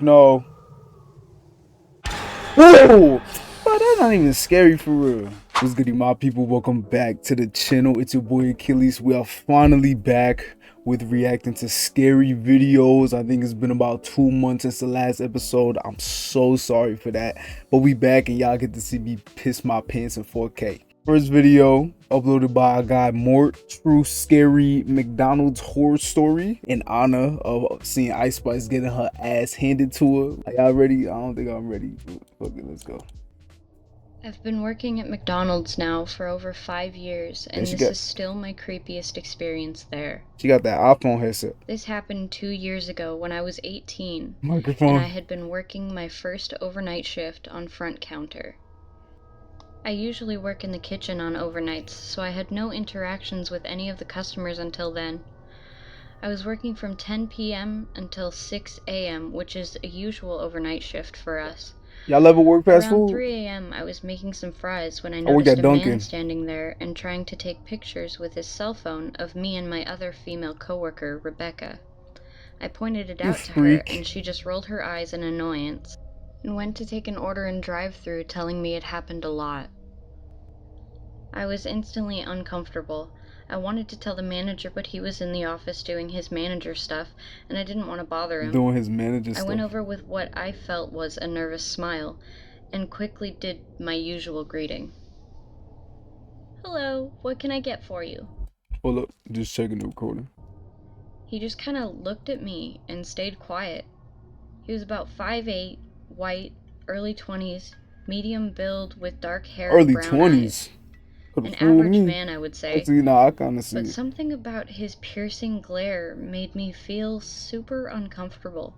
No. Whoa! But that's not even scary for real. What's good, my people? Welcome back to the channel. It's your boy Achilles. We are finally back with reacting to scary videos. I think it's been about 2 months since the last episode. I'm so sorry for that. But we back and y'all get to see me piss my pants in 4K. First video uploaded by a guy Mort, true scary McDonald's horror story in honor of seeing Ice Spice getting her ass handed to her. Are y'all ready? I don't think I'm ready. Okay, let's go. I've been working at McDonald's now for over 5 years, and this is still my creepiest experience there. She got that iPhone headset. This happened 2 years ago when I was 18, Microphone. and I had been working my first overnight shift on front counter. I usually work in the kitchen on overnights, so I had no interactions with any of the customers until then. I was working from 10 p.m. until 6 a.m., which is a usual overnight shift for us. Y'all ever work fast food? Around 3 a.m. I was making some fries when I noticed a man standing there and trying to take pictures with his cell phone of me and my other female coworker, Rebecca. I pointed it out to her, and she just rolled her eyes in annoyance and went to take an order in drive-thru, telling me it happened a lot. I was instantly uncomfortable. I wanted to tell the manager, but he was in the office doing his manager stuff, and I didn't want to bother him. I went over with what I felt was a nervous smile, and quickly did my usual greeting. "Hello, what can I get for you?" Hold up, just checking the recording. He just kind of looked at me and stayed quiet. He was about 5'8", white, early 20s, medium build with dark hair and brown eyes. An average man, I would say. Actually, no, I kind of see but it. Something about his piercing glare made me feel super uncomfortable.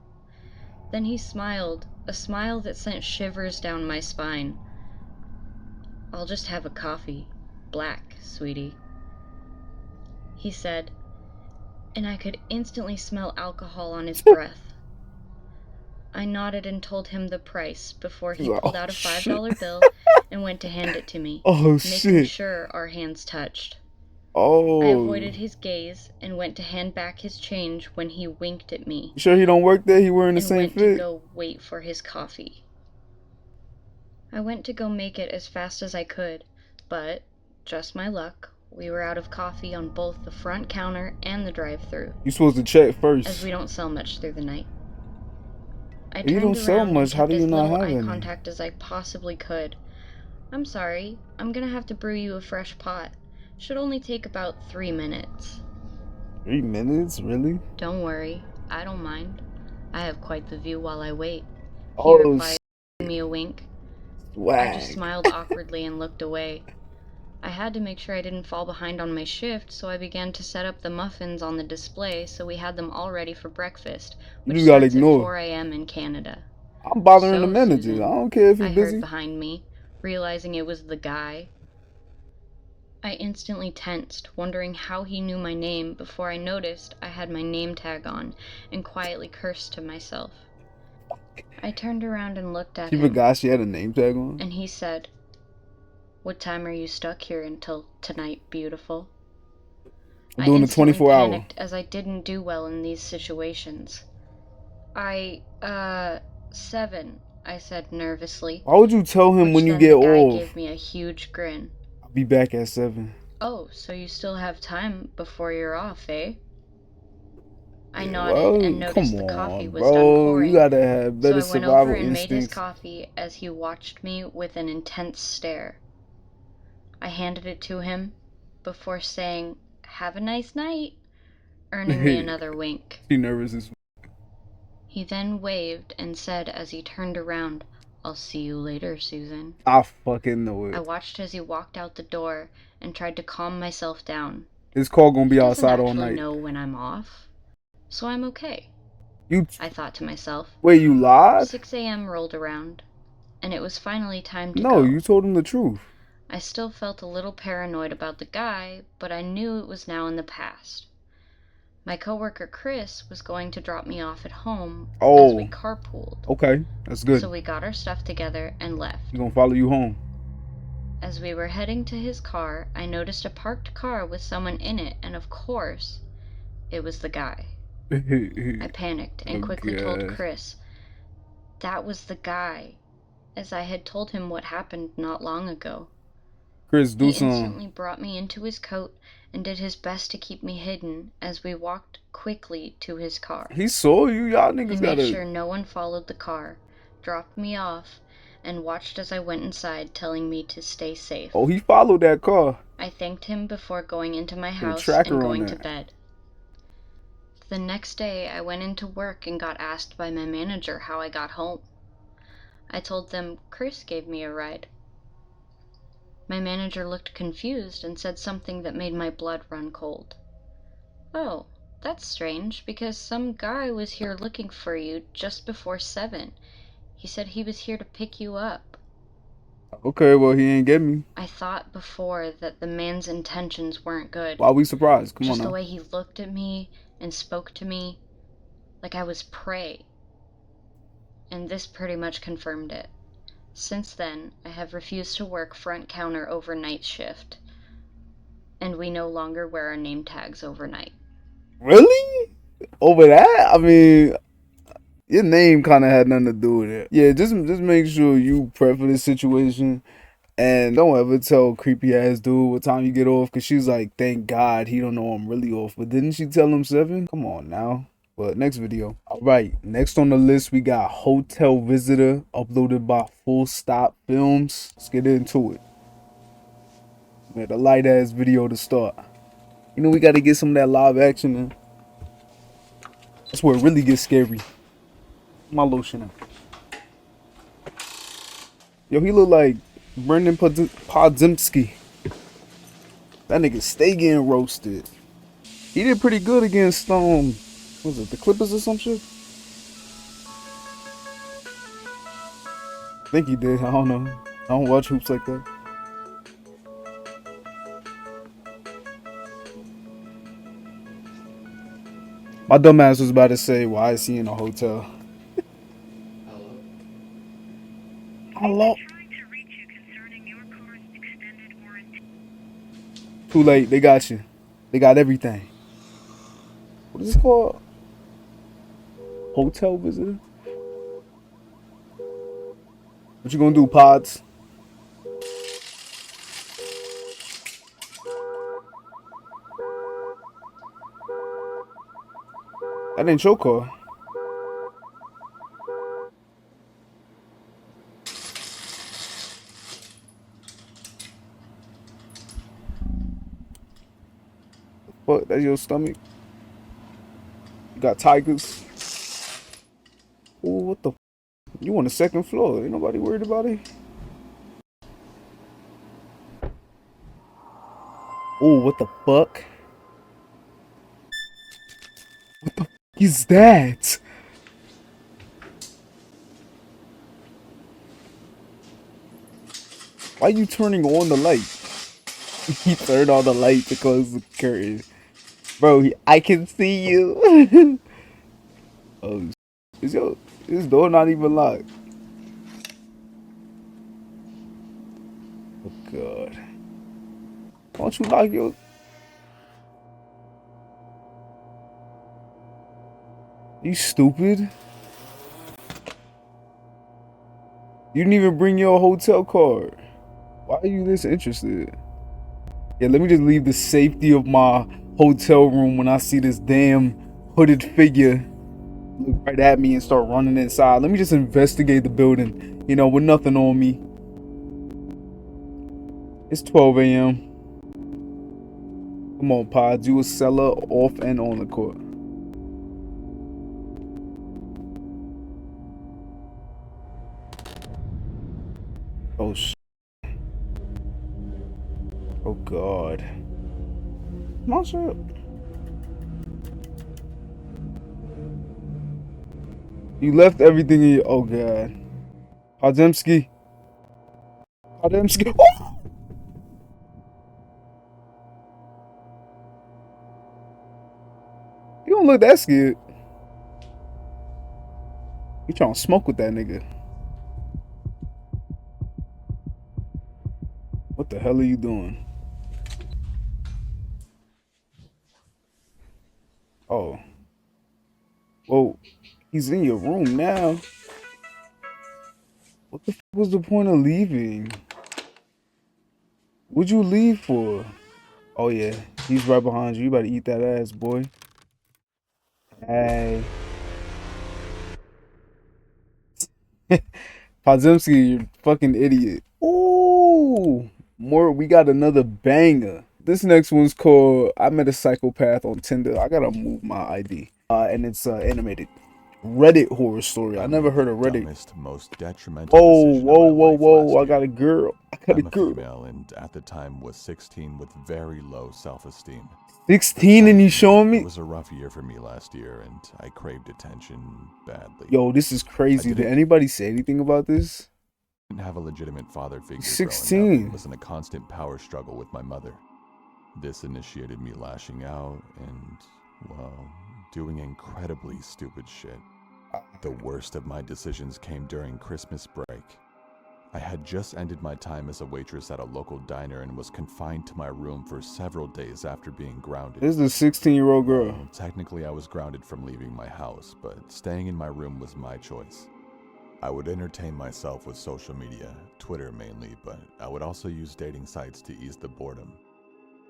Then he smiled, a smile that sent shivers down my spine. "I'll just have a coffee. Black, sweetie," he said, and I could instantly smell alcohol on his breath. I nodded and told him the price before he pulled out a $5 bill and went to hand it to me, making sure our hands touched. I avoided his gaze and went to hand back his change when he winked at me. You sure he don't work there? He wearing the same fit? And went to go wait for his coffee. I went to go make it as fast as I could, but, just my luck, we were out of coffee on both the front counter and the drive-thru. You supposed to check first. As we don't sell much through the night. You don't sell much. How do you not have any? Eye contact as I possibly could. "I'm sorry, I'm gonna have to brew you a fresh pot. Should only take about 3 minutes." 3 minutes? Really? "Don't worry, I don't mind. I have quite the view while I wait," he replied, giving me a wink. Swag. I just smiled awkwardly and looked away. I had to make sure I didn't fall behind on my shift, so I began to set up the muffins on the display so we had them all ready for breakfast, which starts at 4 a.m. in Canada. I'm bothering the manager. I don't care if he's busy. I heard behind me, realizing it was the guy. I instantly tensed, wondering how he knew my name before I noticed I had my name tag on and quietly cursed to myself. I turned around and looked at him. You forgot she had a name tag on? And he said, "What time are you stuck here until tonight, beautiful?" I'm doing the 24 hour. I panicked as I didn't do well in these situations. 7, I said nervously. Why would you tell him when you get off? The guy gave me a huge grin. I'll be back at 7. "Oh, so you still have time before you're off, eh?" I nodded and noticed the coffee was done pouring. You gotta have better survival instincts. So I went over and made his coffee as he watched me with an intense stare. I handed it to him before saying, "Have a nice night," earning me another wink. He nervous as fuck. He then waved and said as he turned around, "I'll see you later, Susan." I fucking know it. I watched as he walked out the door and tried to calm myself down. This call gonna be outside all night. I know when I'm off, so I'm okay. I thought to myself. Wait, you lied? 6 a.m. rolled around, and it was finally time to go. No, you told him the truth. I still felt a little paranoid about the guy, but I knew it was now in the past. My coworker Chris was going to drop me off at home as we carpooled. Okay, that's good. So we got our stuff together and left. He's gonna follow you home. As we were heading to his car, I noticed a parked car with someone in it, and of course, it was the guy. I panicked and quickly told Chris, That was the guy, as I had told him what happened not long ago. Chris, do He some. instantly brought me into his coat and did his best to keep me hidden as we walked quickly to his car. He saw you. Y'all He niggas made gotta. sure no one followed the car, dropped me off, and watched as I went inside, telling me to stay safe. Oh, he followed that car. I thanked him before going into my Put a house and tracker on going to that. bed. The next day, I went into work and got asked by my manager how I got home. I told them Chris gave me a ride. My manager looked confused and said something that made my blood run cold. "Oh, that's strange, because some guy was here looking for you just before 7. He said he was here to pick you up." Okay, well, he ain't get me. I thought before that the man's intentions weren't good. Why we surprised? Come on Just the now. way he looked at me and spoke to me, like I was prey. And this pretty much confirmed it. Since then, I have refused to work front counter overnight shift, and we no longer wear our name tags overnight. Really? Over that? I mean, your name kind of had nothing to do with it. Yeah, just make sure you prep for this situation. And don't ever tell creepy ass dude what time you get off, because she's like, thank God he don't know I'm really off. But didn't she tell him 7? Come on now. But next video. Alright, next on the list we got Hotel Visitor, uploaded by Full Stop Films. Let's get into it. We had a light ass video to start. You know we gotta get some of that live action in. That's where it really gets scary. My lotion in. Yo, he look like Brendan Podzimski. That nigga stay getting roasted. He did pretty good against what was it, the Clippers or some shit? I think he did. I don't know. I don't watch hoops like that. My dumbass was about to say, why is he in a hotel? Hello. Too late. They got you. They got everything. What is this called? Hotel visitor? What you gonna do, Pods? That ain't your car. What? That's your stomach? You got tigers? Oh, what the? You on the second floor? Ain't nobody worried about it? Oh, what the fuck? What the fuck is that? Why you turning on the light? He turned on the light to close the curtain. Bro, I can see you. Oh, is this door not even locked? Oh god. Why don't you lock your... You stupid? You didn't even bring your hotel card. Why are you this interested? Yeah, let me just leave the safety of my hotel room when I see this damn hooded figure look right at me and start running inside. Let me just investigate the building, you know, with nothing on me. It's 12 a.m. Come on, Pods. You a seller off and on the court. Oh, oh, God. Come on, shut up. You left everything in your... Oh, God. Podzimski. Podzimski. Oh! You don't look that scared. You trying to smoke with that nigga. What the hell are you doing? Oh. Whoa. He's in your room now. What the fuck was the point of leaving? What'd you leave for? Oh yeah, he's right behind you. You better eat that ass, boy. Hey. Podzimski, you fucking idiot. Ooh, more. We got another banger. This next one's called "I Met a Psychopath on Tinder." I gotta move my ID. And it's animated. Reddit horror story. I never heard of Reddit. Dumbest, most detrimental Whoa, decision whoa, of my whoa, life whoa! last I year. got a girl. I got a I'm a girl. female and at the time was 16 with very low self-esteem. 16 and you showing me? It was a rough year for me last year and I craved attention badly. Yo, this is crazy. Did anybody say anything about this? I didn't have a legitimate father figure 16. growing up and was in a constant power struggle with my mother. This initiated me lashing out and, well, doing incredibly stupid shit. The worst of my decisions came during Christmas break. I had just ended my time as a waitress at a local diner and was confined to my room for several days after being grounded. This is a 16-year-old girl. Well, technically, I was grounded from leaving my house, but staying in my room was my choice. I would entertain myself with social media, Twitter mainly, but I would also use dating sites to ease the boredom.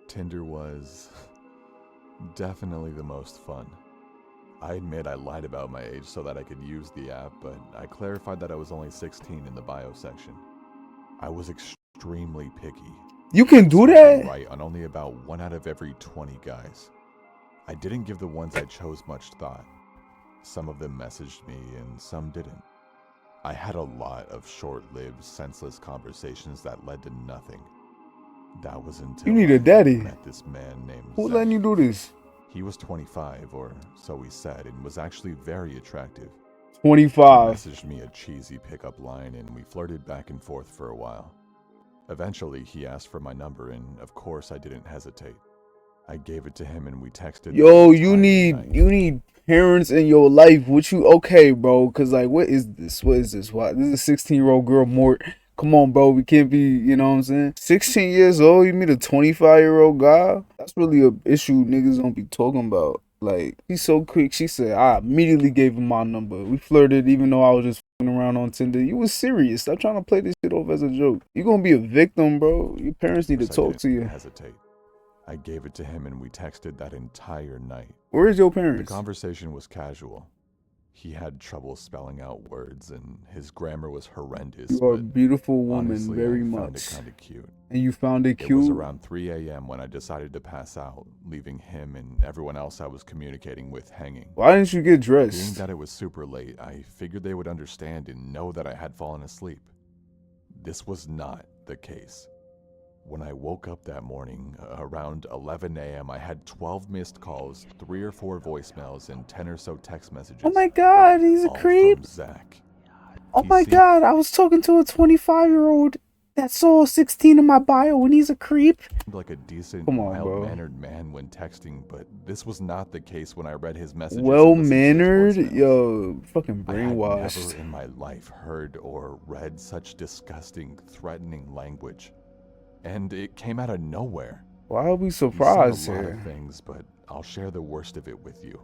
Tinder was definitely the most fun. I admit I lied about my age so that I could use the app, but I clarified that I was only 16 in the bio section. I was extremely picky. You can do that? Right on only about 1 out of every 20 guys. I didn't give the ones I chose much thought. Some of them messaged me and some didn't. I had a lot of short-lived, senseless conversations that led to nothing. That was until You need a daddy. I met this man named Who Zach. letting you do this? He was 25, or so he said, and was actually very attractive. 25. He messaged me a cheesy pickup line, and we flirted back and forth for a while. Eventually, he asked for my number, and of course, I didn't hesitate. I gave it to him, and we texted. Yo, you need parents in your life. What you okay, bro? Cause like, what is this? What is this? Why? This is a 16-year-old girl, Mort. Come on, bro. We can't be, you know what I'm saying? 16 years old, you meet a 25-year-old guy? That's really a issue niggas don't be talking about. Like, he's so quick. She said, I immediately gave him my number. We flirted even though I was just f***ing around on Tinder. You was serious. Stop trying to play this shit off as a joke. You gonna be a victim, bro. Your parents need to talk to you. Hesitate. I gave it to him and we texted that entire night. Where is your parents? The conversation was casual. He had trouble spelling out words and his grammar was horrendous. You are a beautiful woman, honestly, very I much. found it kind of cute. And you found it cute? It was around 3 a.m. when I decided to pass out, leaving him and everyone else I was communicating with hanging. Why didn't you get dressed? Being that it was super late, I figured they would understand and know that I had fallen asleep. This was not the case. When I woke up that morning, around 11 a.m., I had 12 missed calls, 3 or 4 voicemails, and 10 or so text messages. Oh my god, he's a creep. From Zach. Oh my god, I was talking to a 25-year-old that saw 16 in my bio and he's a creep. Like a decent, Come on, mild-mannered man when texting, but this was not the case when I read his messages. Well-mannered? Yo, fucking brainwashed. I had never in my life heard or read such disgusting, threatening language. And it came out of nowhere. Why are we surprised he said a lot here? of things, but I'll share the worst of it with you.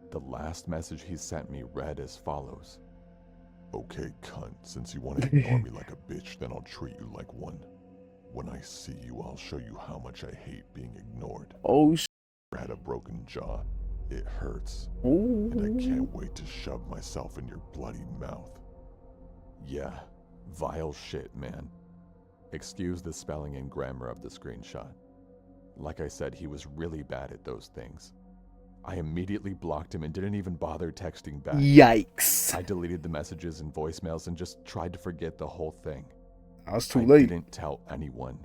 The last message he sent me read as follows. Okay, cunt, since you want to ignore me like a bitch, then I'll treat you like one. When I see you, I'll show you how much I hate being ignored. Oh, I had a broken jaw. It hurts. Ooh. And I can't wait to shove myself in your bloody mouth. Yeah, vile shit, man. Excuse the spelling and grammar of the screenshot. Like I said, he was really bad at those things. I immediately blocked him and didn't even bother texting back. Yikes. I deleted the messages and voicemails and just tried to forget the whole thing. I was too late. I didn't tell anyone.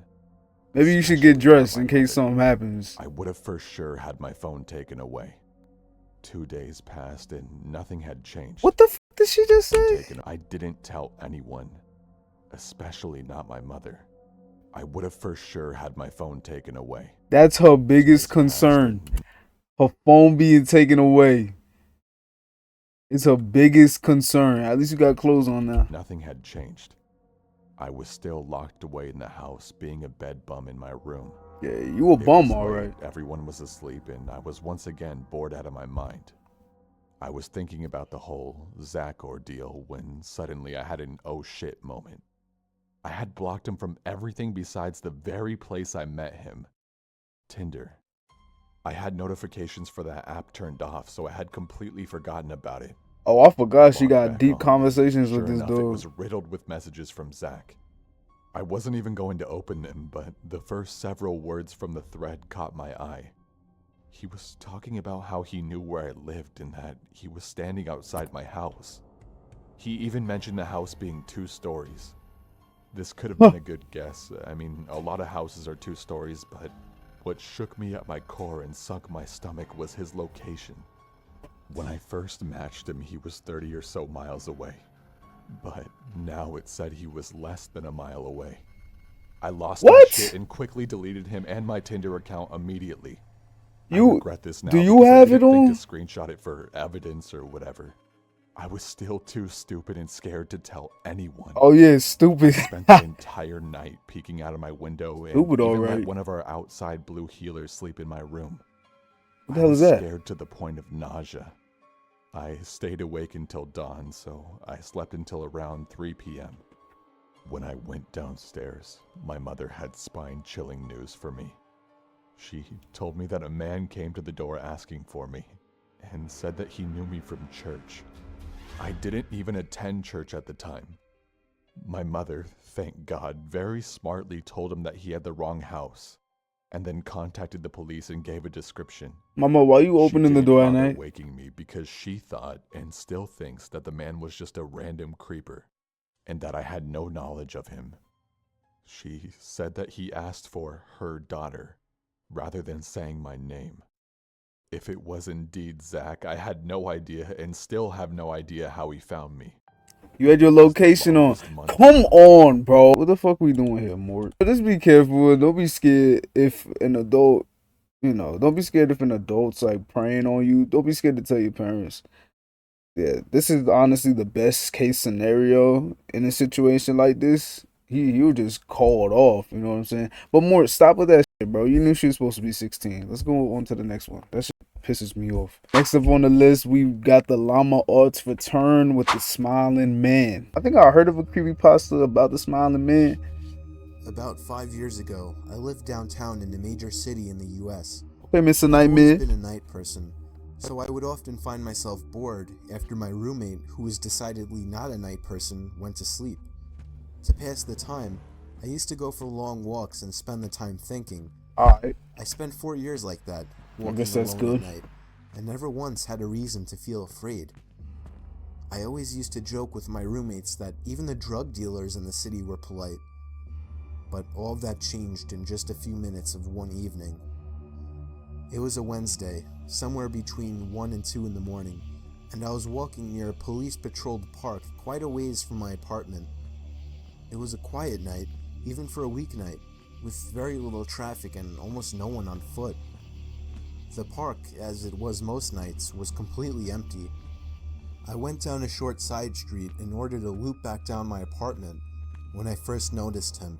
Maybe you should get dressed in case something happens. I would have for sure had my phone taken away. 2 days passed and nothing had changed. What the f did she just say? I didn't tell anyone. Especially not my mother. I would have for sure had my phone taken away. That's her biggest concern. Her phone being taken away. It's her biggest concern. At least you got clothes on now. Nothing had changed. I was still locked away in the house, being a bed bum in my room. Yeah, you a bum, alright. Everyone was asleep and I was once again bored out of my mind. I was thinking about the whole Zach ordeal when suddenly I had an oh shit moment. I had blocked him from everything besides the very place I met him, Tinder. I had notifications for that app turned off, so I had completely forgotten about it. Oh, I forgot she Logged got back deep on. conversations Sure with this enough, it dude. was riddled with messages from Zach. I wasn't even going to open them, but the first several words from the thread caught my eye. He was talking about how he knew where I lived and that he was standing outside my house. He even mentioned the house being 2 stories. This could have been a good guess. I mean, a lot of houses are 2 stories, but what shook me at my core and sunk my stomach was his location. When I first matched him, he was 30 or so miles away. But now it said he was less than a mile away. I lost my shit and quickly deleted him and my Tinder account immediately. I regret this now. Do you have it on? Think to screenshot it for evidence or whatever. I was still too stupid and scared to tell anyone. Oh yeah, stupid. I spent the entire night peeking out of my window and Stupid, even alright. let one of our outside blue healers sleep in my room. What the hell is that? I was scared to the point of nausea. I stayed awake until dawn, so I slept until around 3 p.m. When I went downstairs, my mother had spine-chilling news for me. She told me that a man came to the door asking for me and said that he knew me from church. I didn't even attend church at the time. My mother, thank God, very smartly told him that he had the wrong house, and then contacted the police and gave a description. Mama, why you opening the door at night? Waking me because she thought and still thinks that the man was just a random creeper, and that I had no knowledge of him. She said that he asked for her daughter, rather than saying my name. If it was indeed Zach, I had no idea and still have no idea how he found me. You had your location on. Come on, bro. What the fuck we doing here, Mort? Just be careful. Don't be scared if an adult, don't be scared if an adult's like preying on you. Don't be scared to tell your parents. Yeah, this is honestly the best case scenario in a situation like this. You were just called off, you know what I'm saying? But Mort, stop with that shit, bro. You knew she was supposed to be 16. Let's go on to the next one. That shit pisses me off. Next up on the list, we've got the Llama Arts return with the Smiling Man. I think I heard of a creepypasta about the Smiling Man. About 5 years ago, I lived downtown in a major city in the US. Okay, Mr. Nightmare. I've always been a night person, so I would often find myself bored after my roommate, who was decidedly not a night person, went to sleep. To pass the time, I used to go for long walks and spend the time thinking. Alright. I spent 4 years like that, I guess that's alone good. at night, and never once had a reason to feel afraid. I always used to joke with my roommates that even the drug dealers in the city were polite. But all of that changed in just a few minutes of one evening. It was a Wednesday, somewhere between 1 and 2 in the morning, and I was walking near a police-patrolled park quite a ways from my apartment. It was a quiet night, even for a weeknight, with very little traffic and almost no one on foot. The park, as it was most nights, was completely empty. I went down a short side street in order to loop back down my apartment when I first noticed him.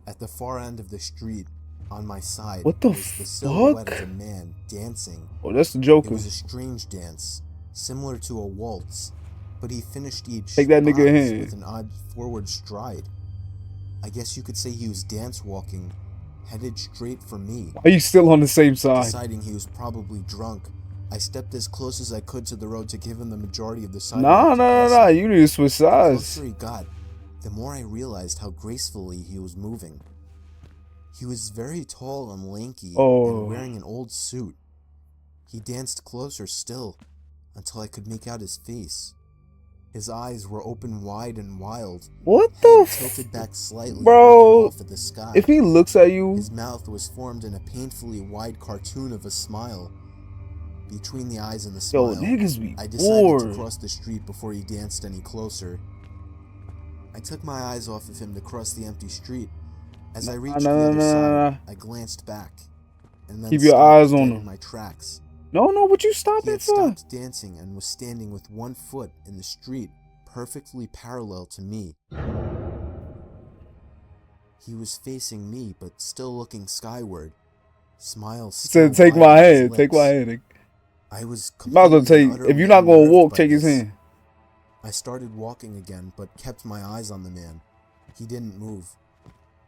At the far end of the street, on my side, What the was the silhouette of a man dancing. Oh, that's the Joker. It was a strange dance, similar to a waltz, but he finished each Take that nigga bounce hand. with an odd forward stride. I guess you could say he was dance walking, headed straight for me. Are you still on the same side? Deciding he was probably drunk, I stepped as close as I could to the road to give him the majority of the Nah. sidewalk. You need to switch The sides. closer he got, the more I realized how gracefully he was moving. He was very tall and lanky and wearing an old suit. He danced closer still, until I could make out his face. His eyes were open wide and wild. What head the tilted back slightly, bro? off at the sky. If he looks at you, his mouth was formed in a painfully wide cartoon of a smile. Between the eyes and the smile, niggas be I decided bored. to cross the street before he danced any closer. I took my eyes off of him to cross the empty street. As I reached the other side, I glanced back, and then keep your stopped eyes on dead in him. my tracks. No, what you stopping He had for? stopped dancing and was standing with one foot in the street, perfectly parallel to me. He was facing me, but still looking skyward. Smile still Said, take wide my on his hand. Take my lips. hand. I was Might as well completely take, and if utterly you're not gonna unnerved walk, by take his this. hand. I started walking again, but kept my eyes on the man. He didn't move.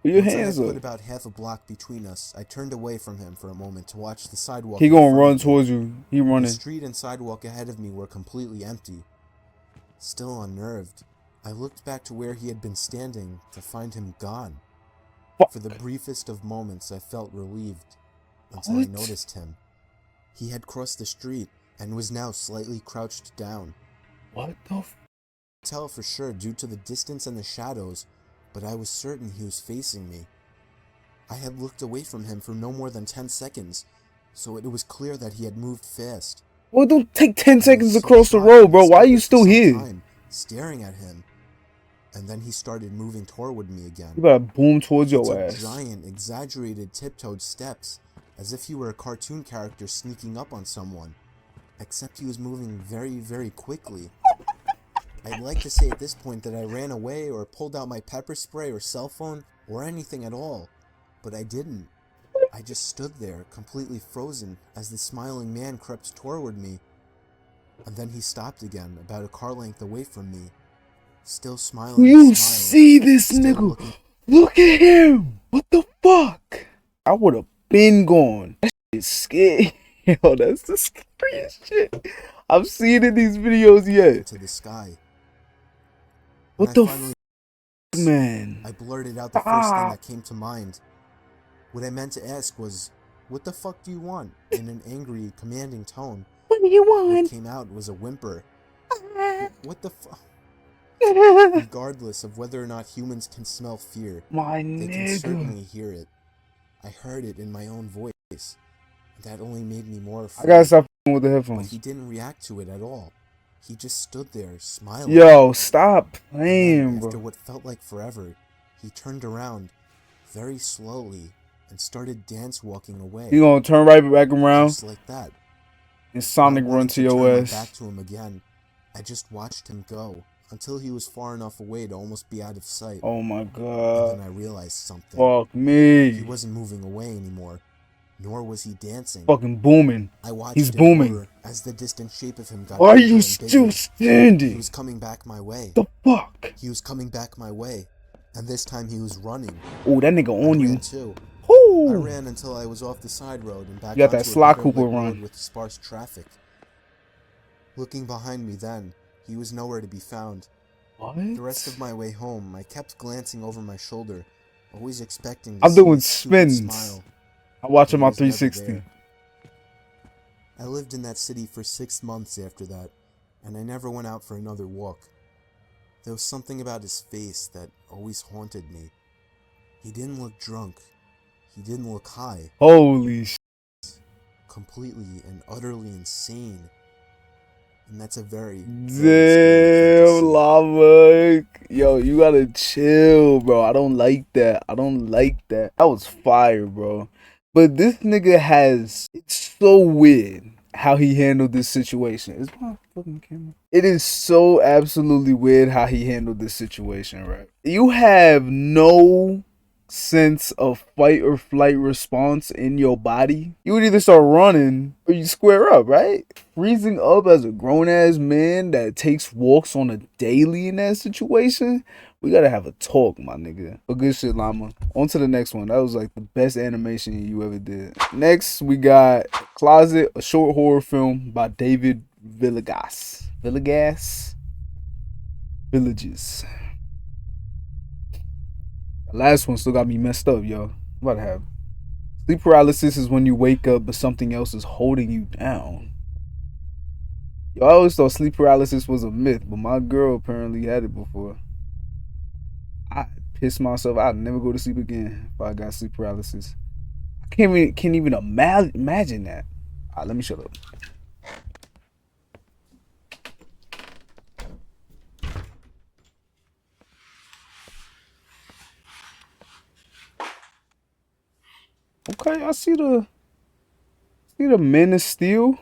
Put your Once I hands had up. put about half a block between us, I turned away from him for a moment to watch the sidewalk He in gonna front run of me. towards you. He The running. street and sidewalk ahead of me were completely empty. Still unnerved, I looked back to where he had been standing to find him gone. Fuck. For the briefest of moments, I felt relieved until I What? noticed him. He had crossed the street and was now slightly crouched down. What the f? Tell for sure due to the distance and the shadows, but I was certain he was facing me. I had looked away from him for no more than 10 seconds, so it was clear that he had moved fast. Well, don't take 10 I was seconds so to cross the shocked road, and bro. Why are stood you there for still some here? time, staring at him, and then he started moving toward me again. You better boom towards He your took ass. giant, exaggerated, tiptoed steps, as if he were a cartoon character sneaking up on someone, except he was moving very, very quickly. I'd like to say at this point that I ran away or pulled out my pepper spray or cell phone or anything at all, but I didn't. I just stood there, completely frozen, as the smiling man crept toward me, and then he stopped again, about a car length away from me, still smiling. You Smiled, see this still nigga? looking. Look at him. What the fuck? I would have been gone. That shit is scary. Yo, that's the scariest shit I've seen in these videos yet. To the sky. What When the I finally, man? I blurted out the first thing that came to mind. What I meant to ask was, "What the fuck do you want?" in an angry, commanding tone. What do you What want? came out was a whimper. What the fuck? My Regardless of whether or not humans can smell fear, they can nigga. certainly hear it. I heard it in my own voice. That only made me more afraid. I gotta stop with the But headphones. he didn't react to it at all. He just stood there, smiling. Yo, stop And playing, then, after bro. what felt like forever, he turned around, very slowly, and started dance walking away. You gonna turn right back around Just like that. and Sonic Not run wanting to to your turn my ass. back to him again, I just watched him go, until he was far enough away to almost be out of sight. Oh my And god. then I realized something. Fuck He me. wasn't moving away anymore, nor was he dancing. Fucking booming. I watched He's in booming. horror as the distant shape of him got Why are bigger you and still bigger. He standing? was coming back my way. The fuck? He was coming back my way, and this time he was running. Oh, that nigga I on you. ran too. Whoo. I ran until I was off the side road and back You got that onto a Sly gutter Cooper lit run. road with sparse traffic. Looking behind me then, he was nowhere to be found. What? The rest of my way home, I kept glancing over my shoulder, always expecting to I'm see doing his stupid spins. smile. I'm watching But my he was never 360. there. I lived in that city for 6 months after that, and I never went out for another walk. There was something about his face that always haunted me. He didn't look drunk. He didn't look high. Holy sh. Completely and utterly insane. And that's a very, very scary thing to Damn, see. lava. Yo, you gotta chill, bro. I don't like that. I don't like that. That was fire, bro. But this nigga has, it's so weird how he handled this situation. Is my fucking camera? It is so absolutely weird how he handled this situation, right? You have no sense of fight or flight response in your body. You would either start running or you square up, right? Freezing up as a grown-ass man that takes walks on a daily in that situation, we gotta have a talk, my nigga. But good shit, llama. On to the next one. That was like the best animation you ever did. Next, we got Closet, a short horror film by David Villegas. Villages. The last one still got me messed up, yo. I'm about to have sleep paralysis is when you wake up but something else is holding you down. Yo, I always thought sleep paralysis was a myth, but my girl apparently had it before. I pissed myself. I'd never go to sleep again if I got sleep paralysis. I can't even imagine that. Alright, let me shut up. Okay, I see the Man of Steel.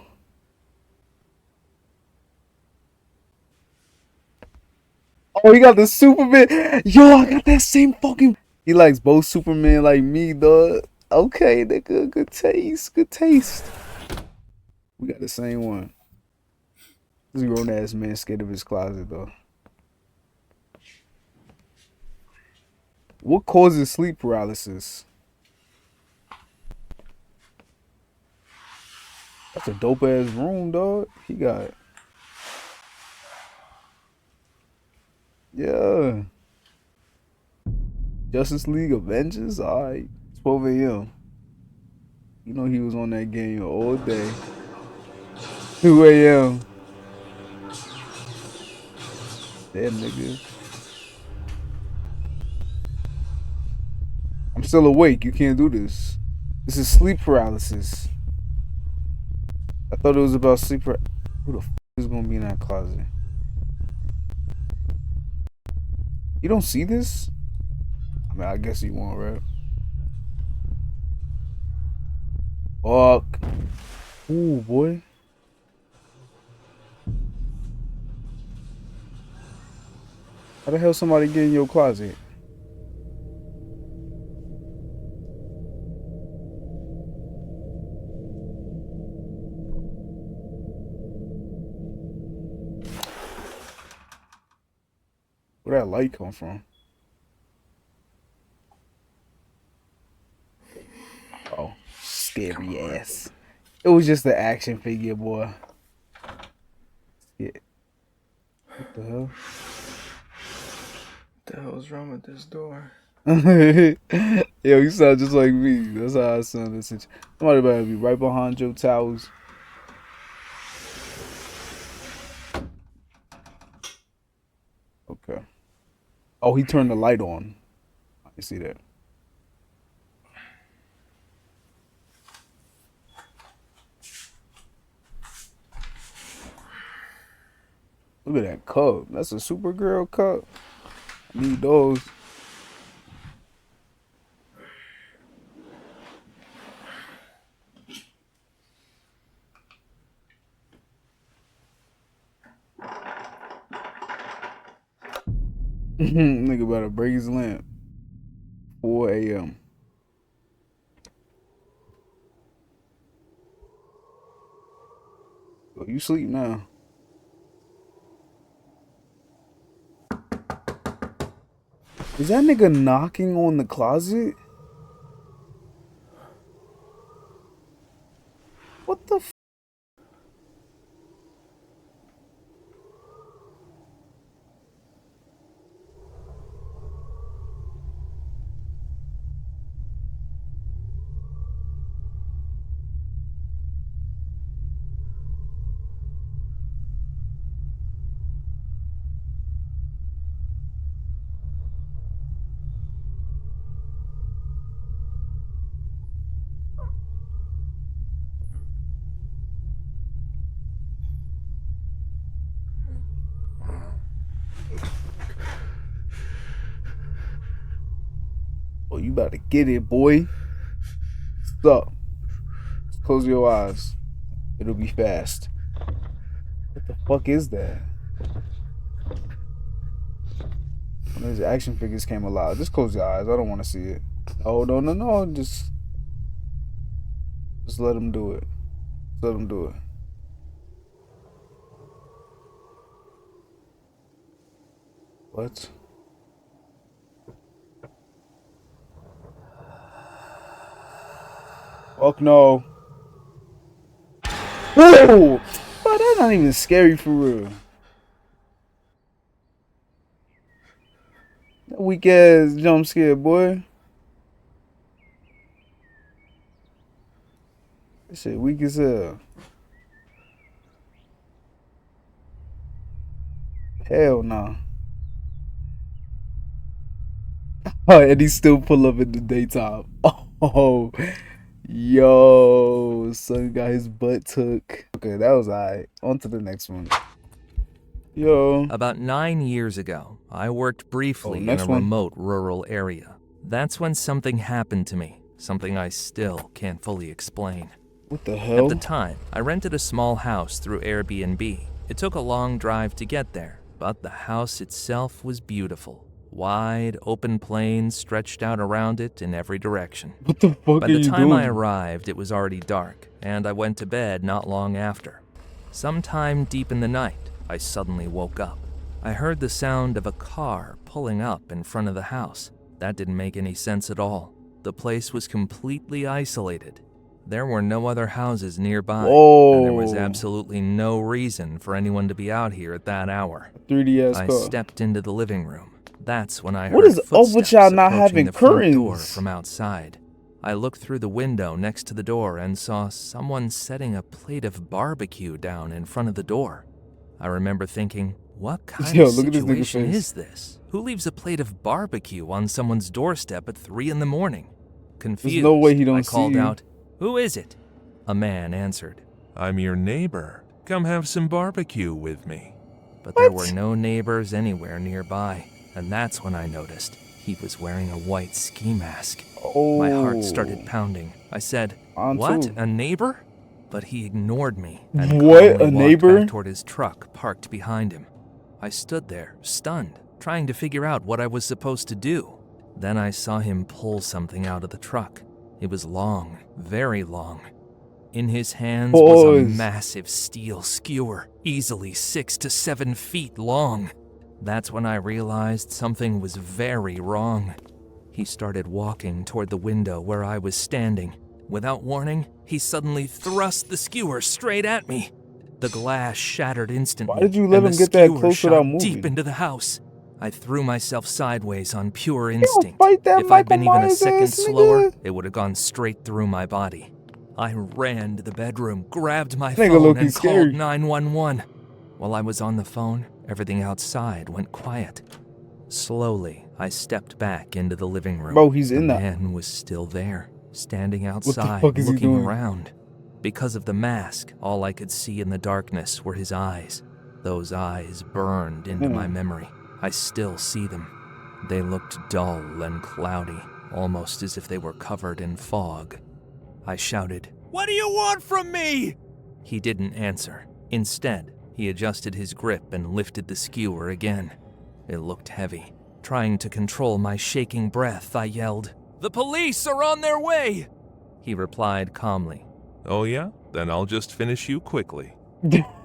Oh, he got the Superman. Yo, I got that same fucking. He likes both Superman like me, dog. Okay, nigga, good taste, good taste. We got the same one. This grown ass man scared of his closet though. What causes sleep paralysis? That's a dope ass room, dog. He got, yeah. Justice League Avengers. All right, 12 a.m. You know he was on that game all day. 2 a.m. Damn nigga. I'm still awake. You can't do this. This is sleep paralysis. I thought it was about sleep paralysis. Who the f is gonna be in that closet? You don't see this? I mean, I guess you won't, right? Fuck. Ooh, boy. How the hell somebody get in your closet? Where that light come from? Oh, scary ass. It was just the action figure, boy. Yeah. What the hell? What the hell's wrong with this door? Yo, you sound just like me. That's how I sound. Somebody better be right behind your towels. Okay. Oh, he turned the light on. I can see that. Look at that cup. That's a Supergirl cup. I need those. Nigga better break his lamp. 4 a.m. Oh, you sleep now. Is that nigga knocking on the closet? What the f? Oh, you about to get it, boy. What's up? Just close your eyes. It'll be fast. What the fuck is that? One of his action figures came alive. Just close your eyes. I don't want to see it. Oh, no, no, no. Just let him do it. Just let him do it. What? Fuck no. Whoa! But that's not even scary for real. That weak ass jump scare, boy. That shit weak as hell. Hell no. Oh, and he still pull up in the daytime. Oh, yo, son got his butt took. Okay, that was alright. On to the next one. Yo. About 9 years ago, I worked briefly in a remote rural area. That's when something happened to me, something I still can't fully explain. What the hell? At the time, I rented a small house through Airbnb. It took a long drive to get there, but the house itself was beautiful. Wide, open plains stretched out around it in every direction. What the fuck By are the you time I doing? arrived, it was already dark, and I went to bed not long after. Sometime deep in the night, I suddenly woke up. I heard the sound of a car pulling up in front of the house. That didn't make any sense at all. The place was completely isolated. There were no other houses nearby, and there was Whoa. absolutely no reason for anyone to be out here at that hour. 3D ass I car. stepped into the living room. That's when I What heard is up footsteps with y'all not approaching having the front door curtains? from outside. I looked through the window next to the door and saw someone setting a plate of barbecue down in front of the door. I remember thinking, what kind Yo, of look at this nigga's situation face. is this? Who leaves a plate of barbecue on someone's doorstep at 3 in the morning? Confused, There's no way he don't I called see you. out, "Who is it?" A man answered, I'm your neighbor. Come have some barbecue with me. but there What? were no neighbors anywhere nearby, and that's when I noticed he was wearing a white ski mask. Oh. My heart started pounding. I said, On "What? too. A neighbor?" But he ignored me and What? calmly A walked neighbor? back toward his truck parked behind him. I stood there, stunned, trying to figure out what I was supposed to do. Then I saw him pull something out of the truck. It was long, very long. In his hands was a Boys. massive steel skewer, easily 6 to 7 feet long. That's when I realized something was very wrong. He started walking toward the window where I was standing. Without warning, he suddenly thrust the skewer straight at me. The glass shattered instantly. Why did you let and him the get that skewer close shot without moving? deep into the house. I threw myself sideways on pure Yo, instinct. fight that If I'd been Michael even a Myers second ass slower, nigga. it would have gone straight through my body. I ran to the bedroom, grabbed my Nigga phone, low-key and scary. called 911. While I was on the phone, everything outside went quiet. Slowly, I stepped back into the living room. Bro, he's in the that. man was still there, standing the outside, fuck is he looking doing? around. Because of the mask, all I could see in the darkness were his eyes. Those eyes burned into my memory. I still see them. They looked dull and cloudy, almost as if they were covered in fog. I shouted, "What do you want from me?" He didn't answer. Instead, he adjusted his grip and lifted the skewer again. It looked heavy. Trying to control my shaking breath, I yelled, "The police are on their way!" He replied calmly. Oh yeah? Then I'll just finish you quickly.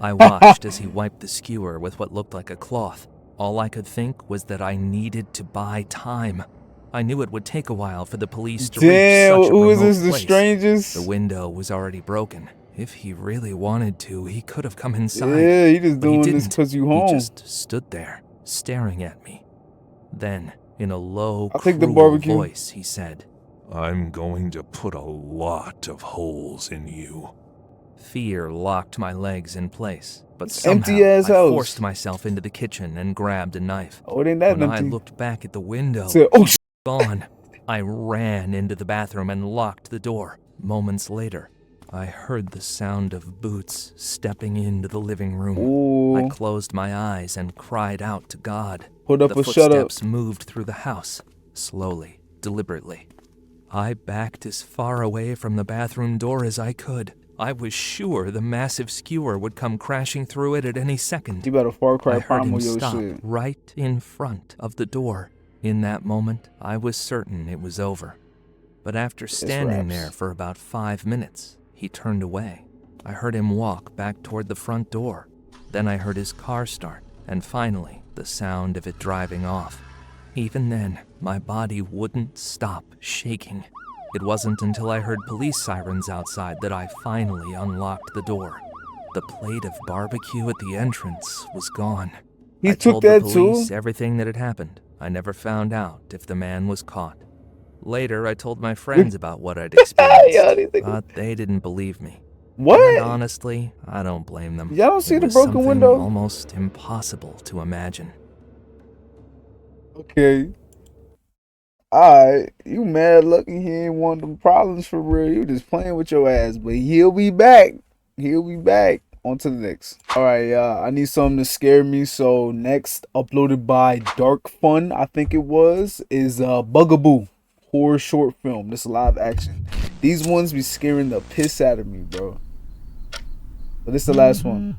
I watched as he wiped the skewer with what looked like a cloth. All I could think was that I needed to buy time. I knew it would take a while for the police to reach Damn, such a who is remote this? The place. strangest? The window was already broken. If he really wanted to, he could have come inside. Yeah, he just but he doing this didn't. because you He home. just stood there, staring at me. Then, in a low, I'll take the cruel barbecue. voice, he said, I'm going to put a lot of holes in you. Fear locked my legs in place, but It's somehow empty-ass I house. forced myself into the kitchen and grabbed a knife. Oh, it ain't that When I empty. looked back at the window, Said, oh, shit. gone. I ran into the bathroom and locked the door. Moments later, I heard the sound of boots stepping into the living room. Ooh. I closed my eyes and cried out to God. Put up The or shut up. footsteps moved through the house, slowly, deliberately. I backed as far away from the bathroom door as I could. I was sure the massive skewer would come crashing through it at any second. You better Far Cry I heard him Primal your stop shit. right in front of the door. In that moment, I was certain it was over. But after standing raps. there for about 5 minutes, he turned away. I heard him walk back toward the front door. Then I heard his car start, and finally, the sound of it driving off. Even then, my body wouldn't stop shaking. It wasn't until I heard police sirens outside that I finally unlocked the door. The plate of barbecue at the entrance was gone. He I took told that the police too? everything that had happened. I never found out if the man was caught. Later, I told my friends about what I'd experienced, Yeah, these niggas- but they didn't believe me. What? And honestly, I don't blame them. Y'all don't see It the was broken something window? almost impossible to imagine. Okay. Alright. You mad lucky he ain't want them problems for real. You just playing with your ass. But he'll be back. He'll be back. On to the next. Alright, I need something to scare me. So next, uploaded by Dark Fun, I think it was, is Bugaboo. Horror short film. This is live action. These ones be scaring the piss out of me, bro. But this is the last one.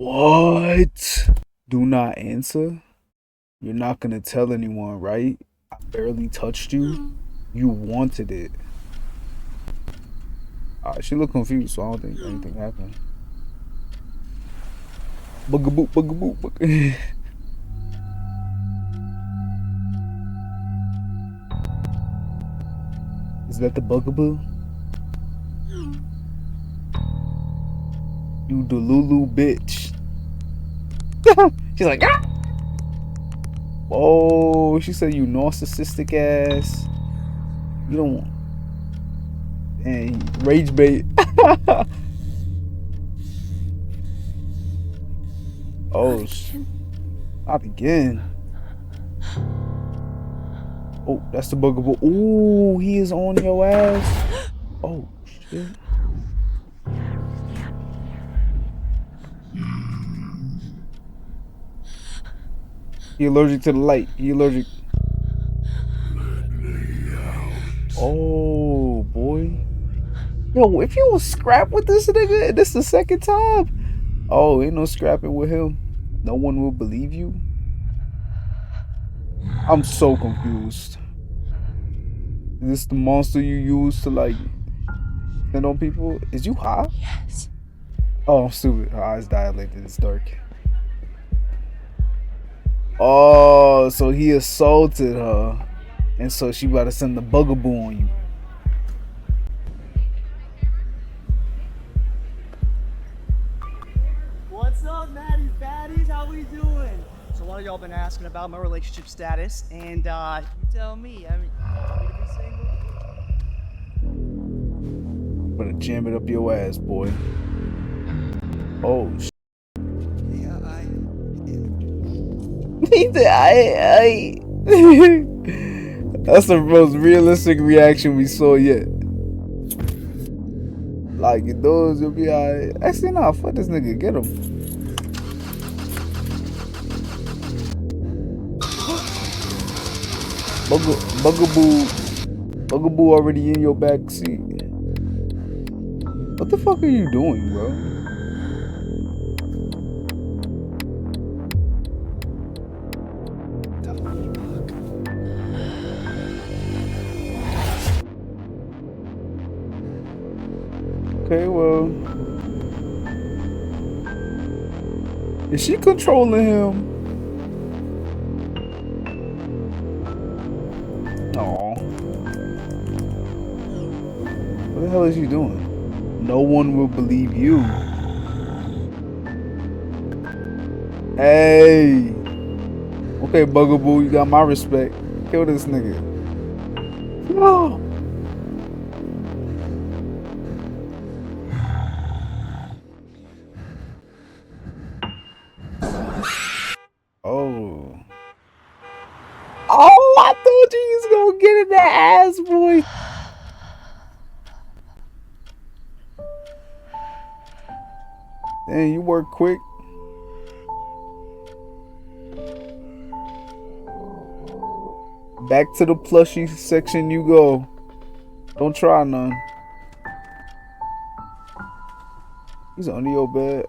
What? Do not answer? You're not gonna tell anyone, right? I barely touched you. You wanted it. She looked confused, so I don't think anything happened. Bugaboo, bugaboo, bugaboo. Is that the bugaboo? You delulu bitch. She's like, ah! Oh, she said you narcissistic ass. You don't want. And rage bait. Oh, not again. Oh, that's the bugaboo. Oh, he is on your ass. Oh, shit. He allergic to the light. He allergic. Oh, boy. Yo, if you was scrap with this nigga, and this the second time. Oh, ain't no scrapping with him. No one will believe you. I'm so confused. Is this the monster you use to like send on people? Is you high? Yes. Oh, I'm stupid. Her eyes dilated. It's dark. Oh, so he assaulted her, and so she about to send the bugaboo on you. What's up, Maddie Fatties? How we doing? So a lot of y'all been asking about my relationship status, and you tell me. I mean, you want me to be single? Better jam it up your ass, boy. Oh, shit. Yeah, He said, I. That's the most realistic reaction we saw yet. Like, it does, you'll be alright. Actually, nah, fuck this nigga. Get him. Bugaboo already in your back seat. What the fuck are you doing, bro? Okay, well, is she controlling him? Aw. What the hell is she doing? No one will believe you. Hey. Okay, Bugaboo, you got my respect. Kill this nigga. No. Oh. Oh, I thought you was gonna get in that ass, boy. Dang, you work quick. Back to the plushie section you go. Don't try none. He's under your bed.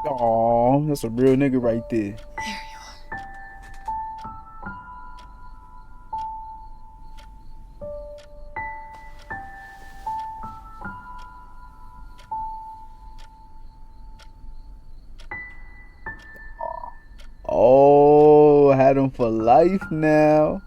Aw, that's a real nigga right there. There you are. Oh, had him for life now.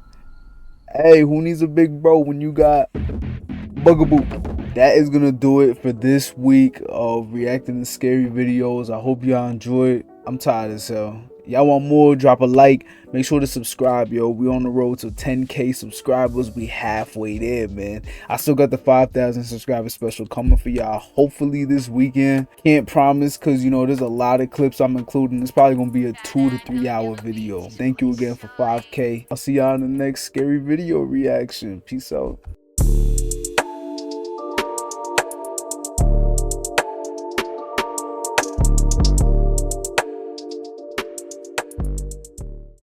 Hey, who needs a big bro when you got Bugaboo? That is gonna do it for this week of reacting to scary videos. I hope y'all enjoyed. I'm tired as hell. Y'all want more? Drop a like. Make sure to subscribe, yo. We on the road to 10K subscribers. We halfway there, man. I still got the 5,000 subscriber special coming for y'all. Hopefully this weekend. Can't promise, because you know there's a lot of clips I'm including. It's probably gonna be a 2 to 3 hour video. Thank you again for 5K. I'll see y'all in the next scary video reaction. Peace out.